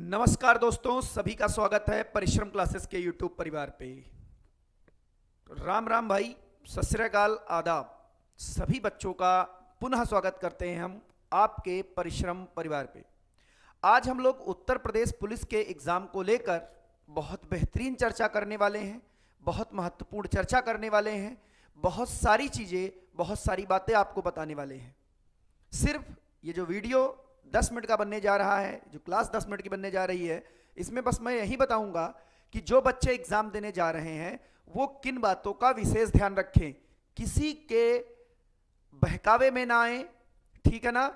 नमस्कार दोस्तों, सभी का स्वागत है परिश्रम क्लासेस के यूट्यूब परिवार पे। राम राम भाई, सत श्री अकाल, आदाब। सभी बच्चों का पुनः स्वागत करते हैं हम आपके परिश्रम परिवार पे। आज हम लोग उत्तर प्रदेश पुलिस के एग्जाम को लेकर बहुत बेहतरीन चर्चा करने वाले हैं, बहुत महत्वपूर्ण चर्चा करने वाले हैं, बहुत सारी चीज़ें, बहुत सारी बातें आपको बताने वाले हैं। सिर्फ ये जो वीडियो 10 मिनट का बनने जा रहा है, जो क्लास 10 मिनट की बनने जा रही है, इसमें बस मैं यही बताऊंगा कि जो बच्चे एग्जाम देने जा रहे हैं वो किन बातों का विशेष ध्यान रखें, किसी के बहकावे में ना आए, ठीक है ना,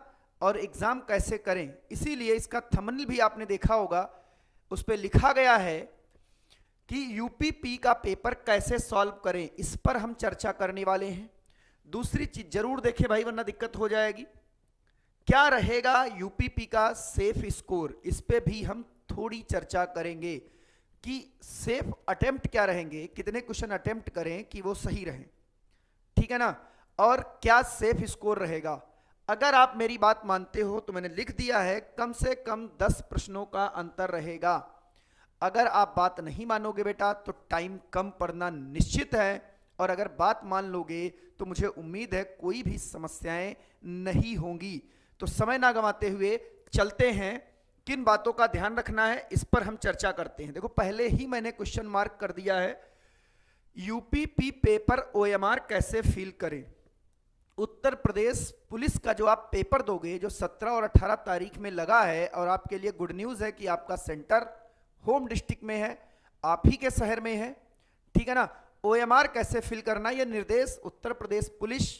और एग्जाम कैसे करें। इसीलिए इसका थंबनेल भी आपने देखा होगा, उस पर लिखा गया है कि यूपीपी का पेपर कैसे सॉल्व करें, इस पर हम चर्चा करने वाले हैं। दूसरी चीज जरूर देखें भाई, वरना दिक्कत हो जाएगी। क्या रहेगा यूपीपी का सेफ स्कोर, इस पे भी हम थोड़ी चर्चा करेंगे कि सेफ अटेम्प्ट क्या रहेंगे, कितने क्वेश्चन अटेम्प्ट करें कि वो सही रहें, ठीक है ना, और क्या सेफ स्कोर रहेगा। अगर आप मेरी बात मानते हो तो मैंने लिख दिया है कम से कम 10 प्रश्नों का अंतर रहेगा। अगर आप बात नहीं मानोगे बेटा तो टाइम कम पड़ना निश्चित है, और अगर बात मान लोगे तो मुझे उम्मीद है कोई भी समस्याएं नहीं होंगी। तो समय ना गंवाते हुए चलते हैं, किन बातों का ध्यान रखना है इस पर हम चर्चा करते हैं। देखो, पहले ही मैंने क्वेश्चन मार्क कर दिया है, यूपीपी पेपर ओएमआर कैसे फिल करें। उत्तर प्रदेश पुलिस का जो आप पेपर दोगे, जो 17 और 18 तारीख में लगा है, और आपके लिए गुड न्यूज है कि आपका सेंटर होम डिस्ट्रिक्ट में है, आप ही के शहर में है, ठीक है ना। ओएमआर कैसे फिल करना, यह निर्देश उत्तर प्रदेश पुलिस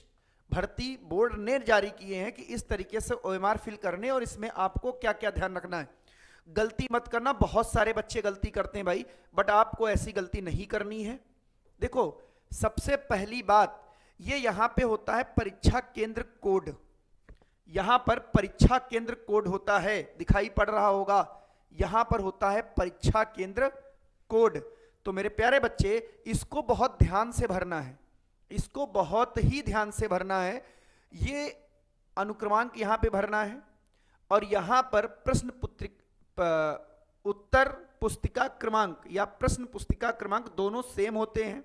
भर्ती बोर्ड ने जारी किए हैं कि इस तरीके से ओएमआर फिल करने, और इसमें आपको क्या क्या ध्यान रखना है। गलती मत करना, बहुत सारे बच्चे गलती करते हैं भाई, बट आपको ऐसी गलती नहीं करनी है। देखो, सबसे पहली बात, ये यहां पे होता है परीक्षा केंद्र कोड। यहां पर परीक्षा केंद्र कोड होता है, दिखाई पड़ रहा होगा, यहां पर होता है परीक्षा केंद्र कोड। तो मेरे प्यारे बच्चे, इसको बहुत ध्यान से भरना है, इसको बहुत ही ध्यान से भरना है। ये अनुक्रमांक यहां पे भरना है, और यहां पर उत्तर पुस्तिका क्रमांक या प्रश्न पुस्तिका क्रमांक दोनों सेम होते हैं,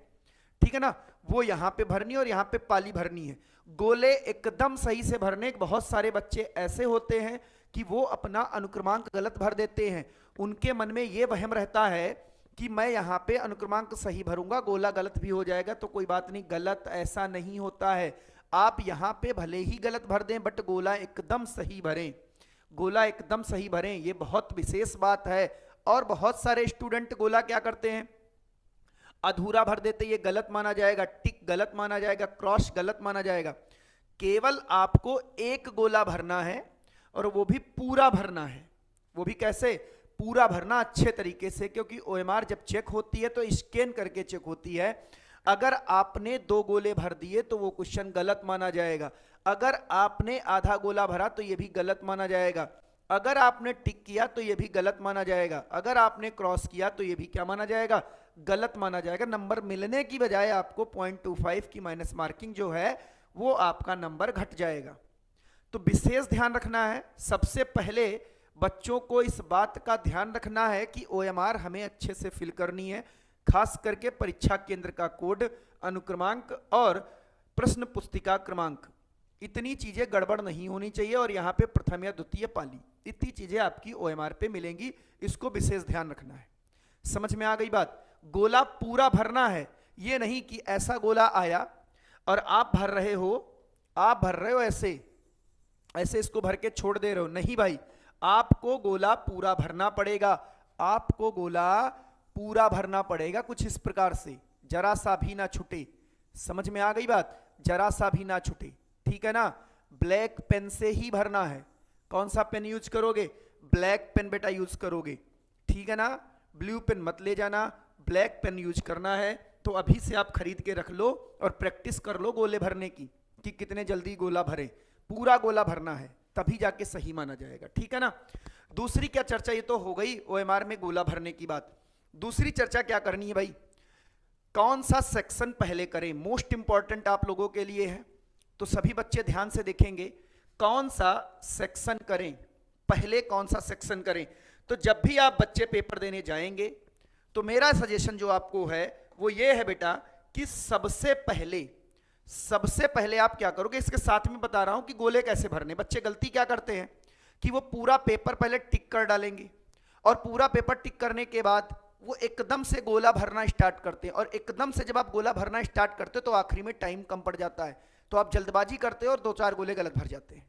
ठीक है ना, वो यहां पे भरनी है और यहां पे पाली भरनी है। गोले एकदम सही से भरने। बहुत सारे बच्चे ऐसे होते हैं कि वो अपना अनुक्रमांक गलत भर देते हैं, उनके मन में ये वहम रहता है कि मैं यहाँ पे अनुक्रमांक सही भरूंगा, गोला गलत भी हो जाएगा तो कोई बात नहीं। गलत ऐसा नहीं होता है, आप यहाँ पे भले ही गलत भर दें बट गोला एकदम सही भरें, गोला एकदम सही भरें, ये बहुत विशेष बात है। और बहुत सारे स्टूडेंट गोला क्या करते हैं, अधूरा भर देते, ये गलत माना जाएगा, टिक गलत माना जाएगा, क्रॉस गलत माना जाएगा। केवल आपको एक गोला भरना है, और वो भी पूरा भरना है। वो भी कैसे, पूरा भरना अच्छे तरीके से, क्योंकि ओएमआर जब चेक होती है तो स्कैन करके चेक होती है। अगर आपने 2 गोले भर दिए तो वो क्वेश्चन गलत माना जाएगा, अगर आपने आधा गोला भरा तो ये भी गलत माना जाएगा, अगर आपने टिक किया तो ये भी गलत माना जाएगा, अगर आपने क्रॉस किया तो ये भी क्या माना जाएगा, गलत माना जाएगा। नंबर मिलने की बजाय आपको 0.25 की माइनस मार्किंग जो है वो आपका नंबर घट जाएगा। तो विशेष ध्यान रखना है। सबसे पहले बच्चों को इस बात का ध्यान रखना है कि ओएमआर हमें अच्छे से फिल करनी है, खास करके परीक्षा केंद्र का कोड, अनुक्रमांक और प्रश्न पुस्तिका क्रमांक, इतनी चीजें गड़बड़ नहीं होनी चाहिए। और यहाँ पे प्रथम या द्वितीय पाली, इतनी चीजें आपकी ओएमआर पे मिलेंगी, इसको विशेष ध्यान रखना है। समझ में आ गई बात। गोला पूरा भरना है, ये नहीं कि ऐसा गोला आया और आप भर रहे हो ऐसे ऐसे इसको भर के छोड़ दे रहे हो, नहीं भाई, आपको गोला पूरा भरना पड़ेगा, आपको गोला पूरा भरना पड़ेगा, कुछ इस प्रकार से, जरा सा भी ना छूटे। समझ में आ गई बात, जरा सा भी ना छूटे, ठीक है ना। ब्लैक पेन से ही भरना है। कौन सा पेन यूज करोगे, ब्लैक पेन बेटा यूज करोगे, ठीक है ना, ब्लू पेन मत ले जाना, ब्लैक पेन यूज करना है। तो अभी से आप खरीद के रख लो और प्रैक्टिस कर लो गोले भरने की, कि कितने जल्दी गोला भरे। पूरा गोला भरना है, तभी जाके सही माना जाएगा, ठीक है ना। दूसरी क्या चर्चा, ये तो हो गई ओएमआर में गोला भरने की बात। दूसरी चर्चा क्या करनी है भाई, कौन सा सेक्शन पहले करें, मोस्ट इंपॉर्टेंट आप लोगों के लिए है। तो सभी बच्चे ध्यान से देखेंगे, कौन सा सेक्शन करें, पहले कौन सा सेक्शन करें। तो जब भी आप बच्चे पेपर देने जाएंगे तो मेरा सजेशन जो आपको है वो ये है बेटा कि सबसे पहले आप क्या करोगे, इसके साथ में बता रहा हूं कि गोले कैसे भरने। बच्चे गलती क्या करते हैं कि वो पूरा पेपर पहले टिक कर डालेंगे और पूरा पेपर टिक करने के बाद वो एकदम से गोला भरना स्टार्ट करते हैं, और एकदम से जब आप गोला भरना स्टार्ट करते हो तो आखिरी में टाइम कम पड़ जाता है, तो आप जल्दबाजी करते हो और 2-4 गोले गलत भर जाते हैं,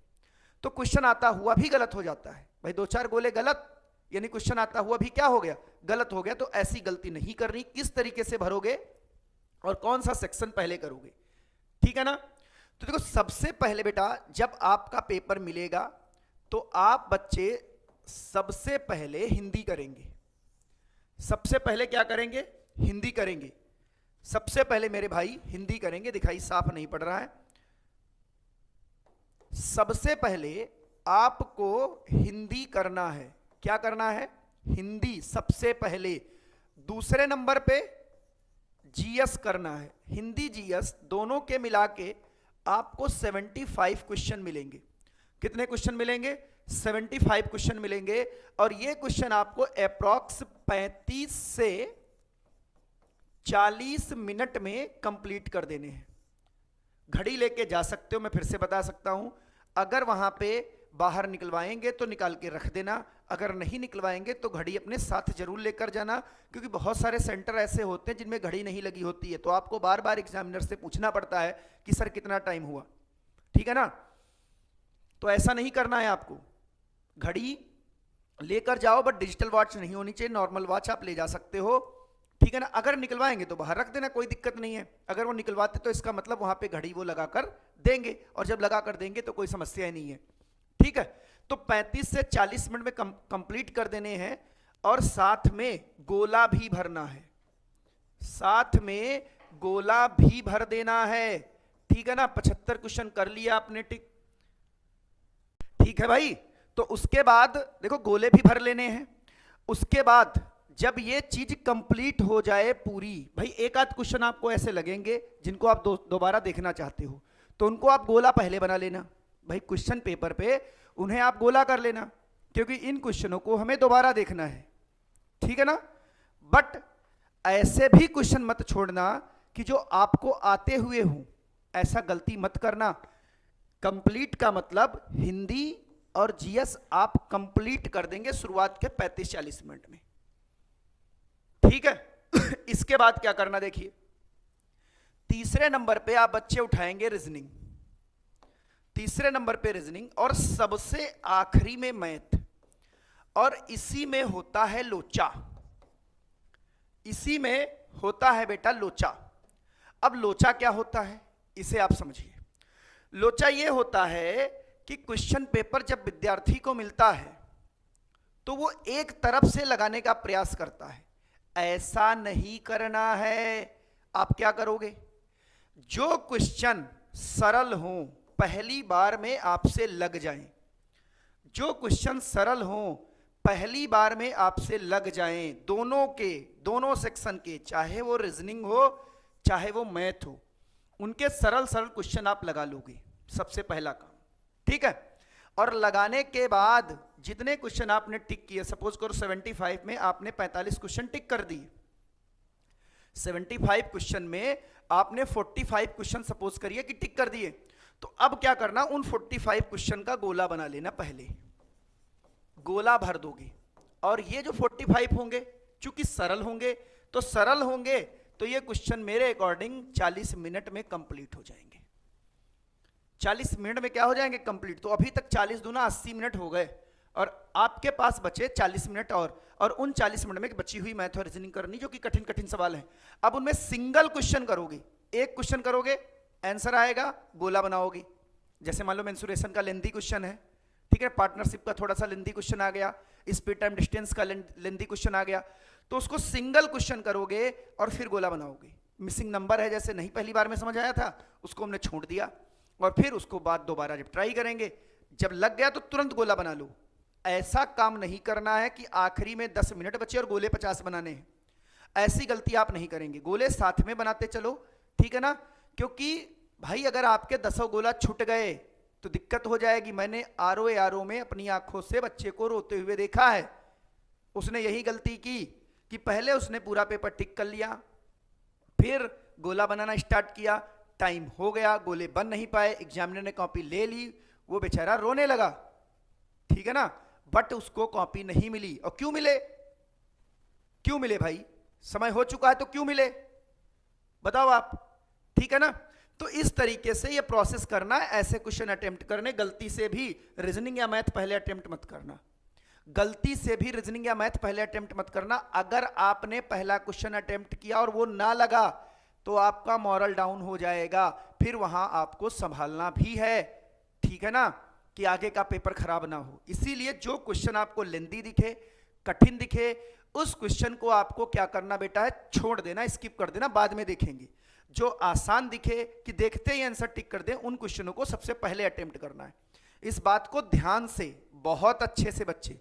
तो क्वेश्चन आता हुआ भी गलत हो जाता है। भाई 2-4 गोले गलत यानी क्वेश्चन आता हुआ भी क्या हो गया, गलत हो गया। तो ऐसी गलती नहीं करनी, किस तरीके से भरोगे और कौन सा सेक्शन पहले करोगे, ठीक है ना। तो देखो सबसे पहले बेटा जब आपका पेपर मिलेगा तो आप बच्चे सबसे पहले हिंदी करेंगे। सबसे पहले क्या करेंगे, हिंदी करेंगे। सबसे पहले मेरे भाई हिंदी करेंगे, दिखाई साफ नहीं पड़ रहा है। सबसे पहले आपको हिंदी करना है। क्या करना है, हिंदी सबसे पहले। दूसरे नंबर पे जीएस करना है। हिंदी जीएस दोनों के मिला के आपको 75 क्वेश्चन मिलेंगे। कितने क्वेश्चन मिलेंगे, 75 क्वेश्चन मिलेंगे। और ये क्वेश्चन आपको अप्रॉक्स 35 से 40 मिनट में कंप्लीट कर देने हैं। घड़ी लेके जा सकते हो, मैं फिर से बता सकता हूं, अगर वहां पे बाहर निकलवाएंगे तो निकाल के रख देना, अगर नहीं निकलवाएंगे तो घड़ी अपने साथ जरूर लेकर जाना, क्योंकि बहुत सारे सेंटर ऐसे होते हैं जिनमें घड़ी नहीं लगी होती है, तो आपको बार बार एग्जामिनर से पूछना पड़ता है कि सर कितना टाइम हुआ, ठीक है ना। तो ऐसा नहीं करना है आपको, घड़ी लेकर जाओ, बट डिजिटल वॉच नहीं होनी चाहिए, नॉर्मल वॉच आप ले जा सकते हो, ठीक है ना। अगर निकलवाएंगे तो बाहर रख देना, कोई दिक्कत नहीं है। अगर वो निकलवाते तो इसका मतलब वहां पे घड़ी वो लगाकर देंगे, और जब लगाकर देंगे तो कोई समस्या ही नहीं है, ठीक है। तो 35 से 40 मिनट में कंप्लीट कर देने हैं, और साथ में गोला भी भरना है, साथ में गोला भी भर देना है, ठीक है ना। 75 क्वेश्चन कर लिया आपने टिक, ठीक है भाई। तो उसके बाद देखो गोले भी भर लेने हैं। उसके बाद जब ये चीज कंप्लीट हो जाए पूरी, भाई एक आध क्वेश्चन आपको ऐसे लगेंगे जिनको आप दोबारा देखना चाहते हो, तो उनको आप गोला पहले बना लेना। भाई क्वेश्चन पेपर पे उन्हें आप गोला कर लेना, क्योंकि इन क्वेश्चनों को हमें दोबारा देखना है, ठीक है ना। बट ऐसे भी क्वेश्चन मत छोड़ना कि जो आपको आते हुए हूं, ऐसा गलती मत करना। कंप्लीट का मतलब हिंदी और जीएस आप कंप्लीट कर देंगे शुरुआत के 35-40 मिनट में, ठीक है। इसके बाद क्या करना देखिए, तीसरे नंबर पे आप बच्चे उठाएंगे रीजनिंग, तीसरे नंबर पे रीजनिंग, और सबसे आखिरी में मैथ, और इसी में होता है लोचा, इसी में होता है बेटा लोचा। अब लोचा क्या होता है इसे आप समझिए। लोचा ये होता है कि क्वेश्चन पेपर जब विद्यार्थी को मिलता है तो वो एक तरफ से लगाने का प्रयास करता है, ऐसा नहीं करना है। आप क्या करोगे, जो क्वेश्चन सरल हो पहली बार में आपसे लग जाएं, जो क्वेश्चन सरल हो पहली बार में आपसे लग जाएं, दोनों सेक्शन के, चाहे वो रीजनिंग हो चाहे वो मैथ हो, उनके सरल सरल क्वेश्चन आप लगा लोगे, सबसे पहला काम, ठीक है। और लगाने के बाद जितने क्वेश्चन आपने टिक किए, सपोज करो 75 में आपने 45 क्वेश्चन टिक कर दिए, 75 क्वेश्चन में आपने 45 क्वेश्चन सपोज करिए कि टिक कर दिए, तो अब क्या करना, उन 45 क्वेश्चन का गोला बना लेना, पहले गोला भर दोगे। और ये जो 45 होंगे चूंकि सरल होंगे, तो सरल होंगे तो ये क्वेश्चन मेरे अकॉर्डिंग 40 मिनट में कंप्लीट हो जाएंगे। 40 मिनट में क्या हो जाएंगे कंप्लीट। तो अभी तक 40 दूना 80 मिनट हो गए, और आपके पास बचे 40 मिनट और उन 40 मिनट में बची हुई मैथ और रीजनिंग करनी, जो कि कठिन कठिन सवाल है। अब उनमें सिंगल क्वेश्चन करोगे, एक क्वेश्चन करोगे, आंसर आएगा, गोला बनाओगे। जैसे मान लो मेंसुरेशन का लेंथी क्वेश्चन है, ठीक है, पार्टनरशिप का थोड़ा सा लेंथी क्वेश्चन आ गया, स्पीड टाइम डिस्टेंस का लेंथी क्वेश्चन आ गया, तो उसको सिंगल क्वेश्चन करोगे और फिर गोला बनाओगे। मिसिंग नंबर है, जैसे नहीं पहली बार में समझ आया था उसको हमने छोड़ दिया, और फिर उसको बाद दोबारा जब ट्राई करेंगे, जब लग गया तो तुरंत गोला बना लो। ऐसा काम नहीं करना है कि आखिरी में 10 मिनट बचे और गोले 50 बनाने हैं, ऐसी गलती आप नहीं करेंगे। गोले साथ में बनाते चलो, ठीक है ना, क्योंकि भाई अगर आपके 10 गोला छूट गए तो दिक्कत हो जाएगी। मैंने आरओ में अपनी आंखों से बच्चे को रोते हुए देखा है, उसने यही गलती की कि पहले उसने पूरा पेपर टिक कर लिया, फिर गोला बनाना स्टार्ट किया, टाइम हो गया, गोले बन नहीं पाए, एग्जामिनर ने कॉपी ले ली, वो बेचारा रोने लगा, ठीक है ना। बट उसको कॉपी नहीं मिली। और क्यों मिले? क्यों मिले भाई? समय हो चुका है तो क्यों मिले, बताओ आप, ठीक है ना। तो इस तरीके से ये प्रोसेस करना है, ऐसे क्वेश्चन अटेम्प्ट करने। गलती से भी रीजनिंग या मैथ पहले अटेम्प्ट मत करना, गलती से भी रीजनिंग या मैथ पहले अटेम्प्ट मत करना। अगर आपने पहला क्वेश्चन अटेम्प्ट किया और वो ना लगा तो आपका मॉरल डाउन हो जाएगा, फिर वहां आपको संभालना भी है, ठीक है ना, कि आगे का पेपर खराब ना हो। इसीलिए जो क्वेश्चन आपको लेंदी दिखे, कठिन दिखे, उस क्वेश्चन को आपको क्या करना बेटा है, छोड़ देना, स्किप कर देना, बाद में देखेंगे। जो आसान दिखे कि देखते ही आंसर टिक कर दें, उन क्वेश्चनों को सबसे पहले अटेम्प्ट करना है। इस बात को ध्यान से, बहुत अच्छे से बच्चे,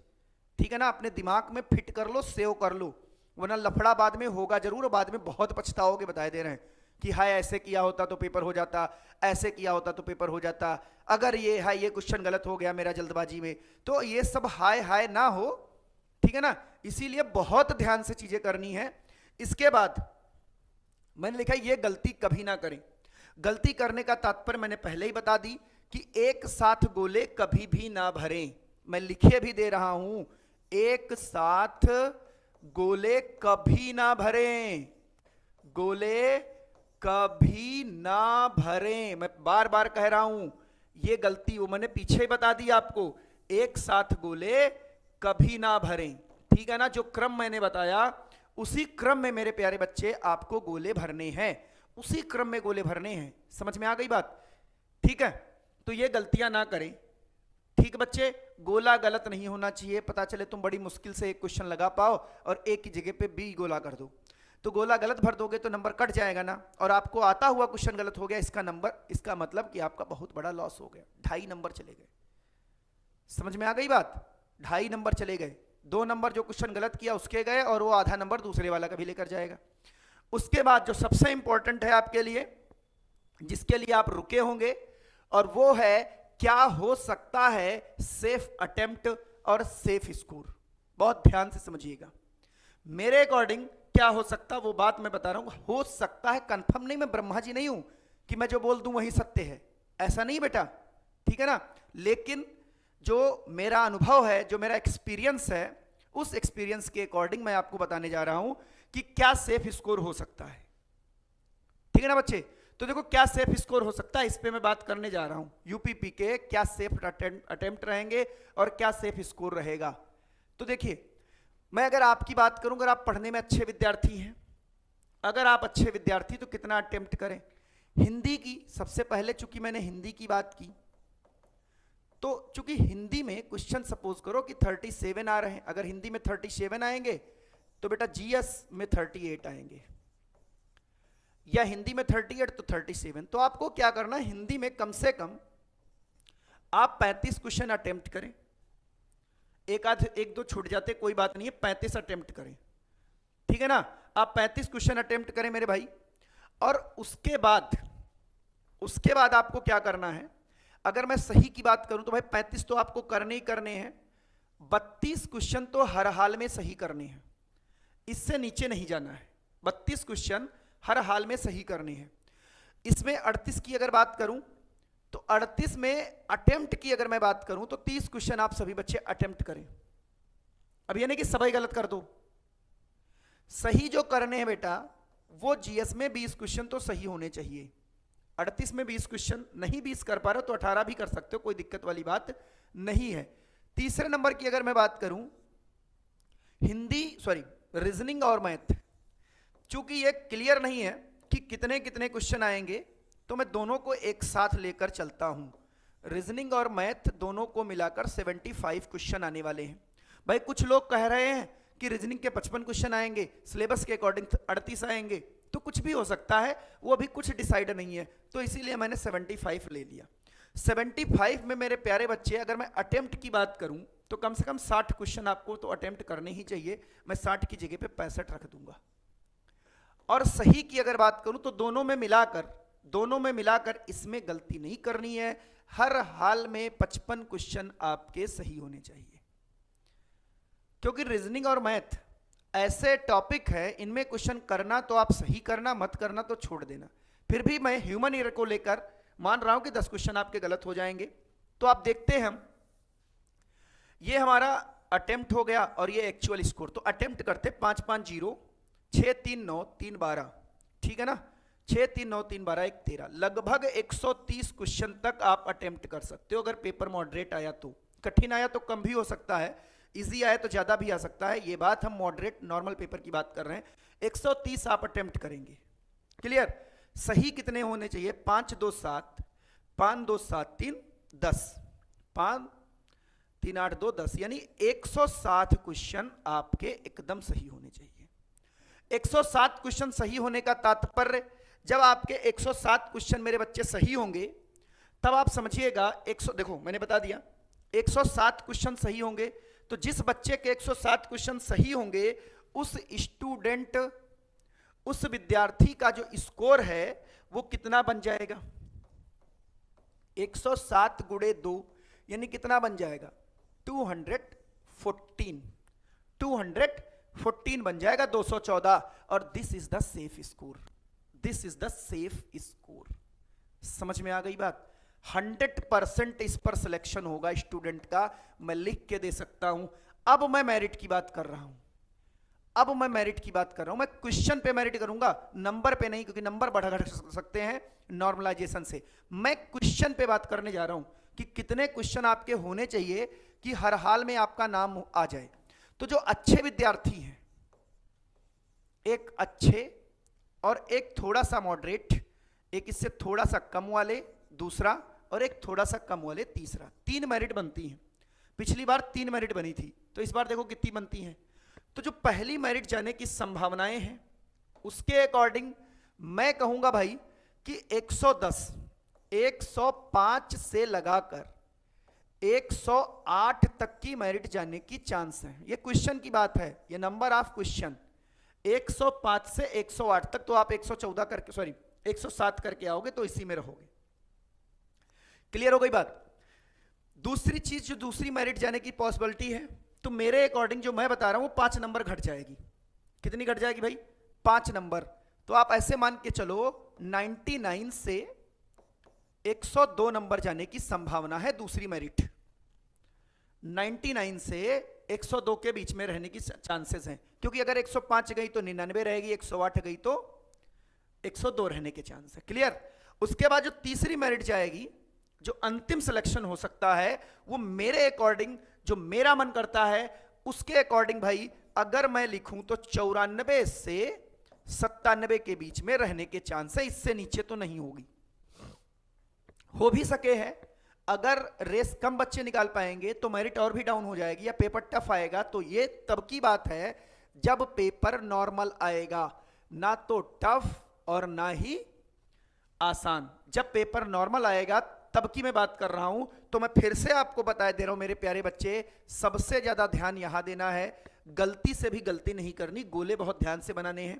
ठीक है ना, अपने दिमाग में फिट कर लो, सेव कर लो, वरना लफड़ा बाद में होगा जरूर, और बाद में बहुत पछताओगे। बताए दे रहे हैं कि हाय ऐसे किया होता तो पेपर हो जाता, ऐसे किया होता तो पेपर हो जाता, अगर ये हाय ये क्वेश्चन गलत हो गया मेरा जल्दबाजी में, तो ये सब हाय हाय ना हो, ठीक है ना। इसीलिए बहुत ध्यान से चीजें करनी है। इसके बाद मैंने लिखा ये गलती कभी ना करें। गलती करने का तात्पर्य मैंने पहले ही बता दी कि एक साथ गोले कभी भी ना भरें। मैं लिखे भी दे रहा हूं, एक साथ गोले कभी ना भरें, गोले कभी ना भरें। मैं बार बार कह रहा हूं, ये गलती वो मैंने पीछे ही बता दी आपको, एक साथ गोले कभी ना भरें, ठीक है ना। जो क्रम मैंने बताया उसी क्रम में मेरे प्यारे बच्चे आपको गोले भरने हैं, उसी क्रम में गोले भरने हैं। समझ में आ गई बात, ठीक है। तो ये गलतियां ना करें, ठीक बच्चे। गोला गलत नहीं होना चाहिए, पता चले तुम बड़ी मुश्किल से एक क्वेश्चन लगा पाओ और एक की जगह पे बी गोला कर दो, तो गोला गलत भर दोगे तो नंबर कट जाएगा ना, और आपको आता हुआ क्वेश्चन गलत हो गया, इसका नंबर, इसका मतलब कि आपका बहुत बड़ा लॉस हो गया, 2.5 नंबर चले गए। समझ में आ गई बात, 2.5 नंबर चले गए। 2 नंबर जो क्वेश्चन गलत किया उसके गए, और वो आधा नंबर दूसरे वाला का भी लेकर जाएगा। उसके बाद जो सबसे इंपॉर्टेंट है आपके लिए, जिसके लिए आप रुके होंगे, और वो है क्या हो सकता है सेफ अटेम्प्ट और सेफ स्कोर। बहुत ध्यान से समझिएगा, मेरे अकॉर्डिंग क्या हो सकता, वो बात मैं बता रहा हूं। हो सकता है, कंफर्म नहीं, मैं ब्रह्मा जी नहीं हूं कि मैं जो बोल दूं वही सत्य है, ऐसा नहीं बेटा, ठीक है ना। लेकिन जो मेरा अनुभव है, जो मेरा एक्सपीरियंस है, उस एक्सपीरियंस के अकॉर्डिंग मैं आपको बताने जा रहा हूं कि क्या सेफ स्कोर हो सकता है, ठीक है ना बच्चे। तो देखो क्या सेफ स्कोर हो सकता है, इस पे मैं बात करने जा रहा हूं। यूपीपी के क्या सेफ अटेम्प्ट रहेंगे और क्या सेफ स्कोर रहेगा। तो देखिए, मैं अगर आपकी बात करूं, अगर आप पढ़ने में अच्छे विद्यार्थी हैं, अगर आप अच्छे विद्यार्थी, तो कितना अटेम्प्ट करें। हिंदी की सबसे पहले, चूंकि मैंने हिंदी की बात की, तो चूंकि हिंदी में क्वेश्चन सपोज करो कि 37 आ रहे हैं, अगर हिंदी में 37 आएंगे तो बेटा जीएस में 38 आएंगे, या हिंदी में 38 तो 37। तो आपको क्या करना है, हिंदी में कम से कम आप 35 क्वेश्चन अटेम्प्ट करें, एक दो छूट जाते कोई बात नहीं है, 35 अटेम्प्ट करें, ठीक है ना। आप 35 क्वेश्चन अटेम्प्ट करें मेरे भाई, और उसके बाद आपको क्या करना है, अगर मैं सही की बात करूं तो भाई 35 तो आपको करने ही करने हैं, 32 क्वेश्चन तो हर हाल में सही करने हैं, इससे नीचे नहीं जाना है। 32 क्वेश्चन हर हाल में सही करने हैं। इसमें 38 की अगर बात करूं तो 38 में अटेम्प्ट की अगर मैं बात करूं तो 30 क्वेश्चन आप सभी बच्चे अटेम्प्ट करें। अब ये नहीं कि सभी गलत कर दो, सही जो करने हैं बेटा, वो जीएस में 20 क्वेश्चन तो सही होने चाहिए। 38 में 20 क्वेश्चन नहीं, 20 कर पा रहे हो तो 18 भी कर सकते हो, कोई दिक्कत वाली बात नहीं है। तीसरे नंबर की अगर मैं बात करूं, रीजनिंग और मैथ, चूंकि ये क्लियर नहीं है कि कितने कितने क्वेश्चन आएंगे, तो मैं दोनों को एक साथ लेकर चलता हूं। रीजनिंग और मैथ दोनों को मिलाकर 75 क्वेश्चन आने वाले हैं। भाई कुछ लोग कह रहे हैं कि रीजनिंग के 55 क्वेश्चन आएंगे, सिलेबस के अकॉर्डिंग 38 आएंगे, तो कुछ भी हो सकता है, वो अभी कुछ डिसाइड नहीं है, तो इसीलिए मैंने 75 ले लिया। 75 में मेरे प्यारे बच्चे, अगर मैं अटेम्प्ट की बात करूं तो कम से कम 60 क्वेश्चन आपको तो अटेम्प्ट करने ही चाहिए। मैं 60 की जगह पे 65 रख दूंगा। और सही की अगर बात करूं तो दोनों में मिलाकर इसमें गलती नहीं करनी है, हर हाल में 55 क्वेश्चन आपके सही होने चाहिए। क्योंकि रीजनिंग और मैथ ऐसे टॉपिक है, इनमें क्वेश्चन करना तो आप सही करना, मत करना तो छोड़ देना। फिर भी मैं ह्यूमन एरर को लेकर मान रहा हूं कि 10 क्वेश्चन आपके गलत हो जाएंगे। तो आप देखते हैं, हम ये हमारा अटेम्प्ट हो गया और ये एक्चुअल स्कोर। तो अटेम्प्ट करते 5 5 0 6 3 9 3 12, ठीक है ना, 6 3 9 3 12 1 13, लगभग 130 क्वेश्चन तक आप अटेम्प्ट कर सकते हो। अगर पेपर मॉडरेट आया तो, कठिन आया तो कम भी हो सकता है, इजी आया तो ज्यादा भी आ सकता है। ये बात हम मॉडरेट नॉर्मल पेपर की बात कर रहे हैं। 130 आप अटेम्प्ट करेंगे, क्लियर। सही कितने होने चाहिए? 5 2 7, 5 2 7 3 10, 5 3 8 2 10, यानी 160 क्वेश्चन आपके एकदम सही होने चाहिए। 107 क्वेश्चन सही होने का तात्पर्य, जब आपके 107 क्वेश्चन मेरे बच्चे सही होंगे तब आप समझिएगा 100, देखो मैंने बता दिया 107 क्वेश्चन सही होंगे, तो जिस बच्चे के 107 क्वेश्चन सही होंगे उस स्टूडेंट, उस विद्यार्थी का जो स्कोर है वो कितना बन जाएगा? 107 गुणे 2 यानी कितना बन जाएगा? 214, 214 बन जाएगा, 214। और this is the safe score, this is the safe score. समझ में आ गई बात? 100% इस पर सिलेक्शन होगा स्टूडेंट का, मैं लिख के दे सकता हूं। अब मैं मेरिट की बात कर रहा हूं, अब मैं मेरिट की बात कर रहा हूं। मैं क्वेश्चन पे मेरिट करूंगा, नंबर पे नहीं, क्योंकि नंबर बढ़ा घट सकते हैं नॉर्मलाइजेशन से। मैं क्वेश्चन पे बात करने जा रहा हूं कि कितने क्वेश्चन आपके होने चाहिए कि हर हाल में आपका नाम आ जाए। तो जो अच्छे विद्यार्थी हैं, एक अच्छे और एक थोड़ा सा मॉडरेट, एक इससे थोड़ा सा कम वाले दूसरा, और एक थोड़ा सा कम वाले तीसरा, 3 मेरिट बनती हैं। पिछली बार 3 मेरिट बनी थी, तो इस बार देखो कितनी बनती हैं। तो जो पहली मेरिट जाने की संभावनाएं हैं उसके अकॉर्डिंग मैं कहूंगा भाई कि 110, 105 से लगाकर 108 तक की मेरिट जाने की चांस है। ये क्वेश्चन की बात है, ये नंबर ऑफ क्वेश्चन। 105 से 108 तक, तो आप 114 करके, सॉरी 107 करके आओगे तो इसी में रहोगे। क्लियर हो गई बात? दूसरी चीज, जो दूसरी मेरिट जाने की पॉसिबिलिटी है, तो मेरे अकॉर्डिंग जो मैं बता रहा हूं 5 नंबर घट जाएगी। कितनी घट जाएगी भाई? 5 नंबर। तो आप ऐसे मान के चलो 99 से 102 नंबर जाने की संभावना है दूसरी मेरिट। 99 से 102 के बीच में रहने की चांसेस हैं, क्योंकि अगर 105 गई तो 99 रहेगी, 108 गई तो 102 रहने के चांस है। क्लियर? उसके बाद जो तीसरी मेरिट जाएगी, जो अंतिम सिलेक्शन हो सकता है, वो मेरे अकॉर्डिंग, जो मेरा मन करता है उसके अकॉर्डिंग भाई, अगर मैं लिखूं तो 94 से 97 के बीच में रहने के चांस है, इससे नीचे तो नहीं होगी। हो भी सके है, अगर रेस कम बच्चे निकाल पाएंगे तो मेरिट और भी डाउन हो जाएगी या पेपर टफ आएगा। तो ये तब की बात है जब पेपर नॉर्मल आएगा, ना तो टफ और ना ही आसान। जब पेपर नॉर्मल आएगा तब की मैं बात कर रहा हूं। तो मैं फिर से आपको बता दे रहा हूं मेरे प्यारे बच्चे, सबसे ज्यादा ध्यान यहां देना है, गलती से भी गलती नहीं करनी, गोले बहुत ध्यान से बनाने हैं।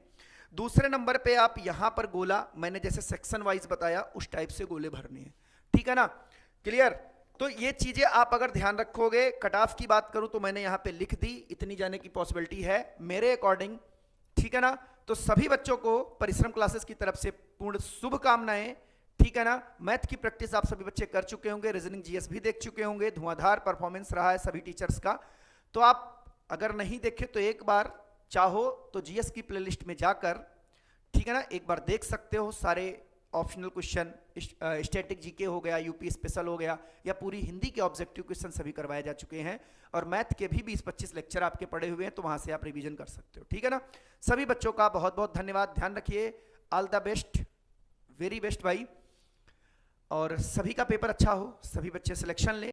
दूसरे नंबर पे आप यहां पर गोला, मैंने जैसे सेक्शन वाइज बताया उस टाइप से गोले भरने हैं, ठीक है ना? क्लियर? तो ये चीजें आप अगर ध्यान रखोगे। कट ऑफ की बात करूं तो मैंने यहां पे लिख दी, इतनी जाने की पॉसिबिलिटी है मेरे अकॉर्डिंग, ठीक है ना? तो सभी बच्चों को परिश्रम क्लासेस की तरफ से पूर्ण शुभकामनाएं, ठीक है ना? मैथ की प्रैक्टिस आप सभी बच्चे कर चुके होंगे, रीजनिंग जीएस भी देख चुके होंगे, धुआंधार परफॉर्मेंस रहा है सभी टीचर्स का। तो आप अगर नहीं देखे तो एक बार चाहो तो जीएस की प्लेलिस्ट में जाकर, ठीक है ना, एक बार देख सकते हो। सारे ऑप्शनल क्वेश्चन, स्टैटिक जीके हो गया, यूपी स्पेशल हो गया, या पूरी हिंदी के ऑब्जेक्टिव क्वेश्चन सभी करवाए जा चुके हैं, और मैथ के भी 20-25 लेक्चर आपके पड़े हुए हैं, तो वहां से आप रिवीजन कर सकते हो, ठीक है ना? सभी बच्चों का बहुत बहुत धन्यवाद, ध्यान रखिए, all the best, very best भाई, और सभी का पेपर अच्छा हो, सभी बच्चे सिलेक्शन लें।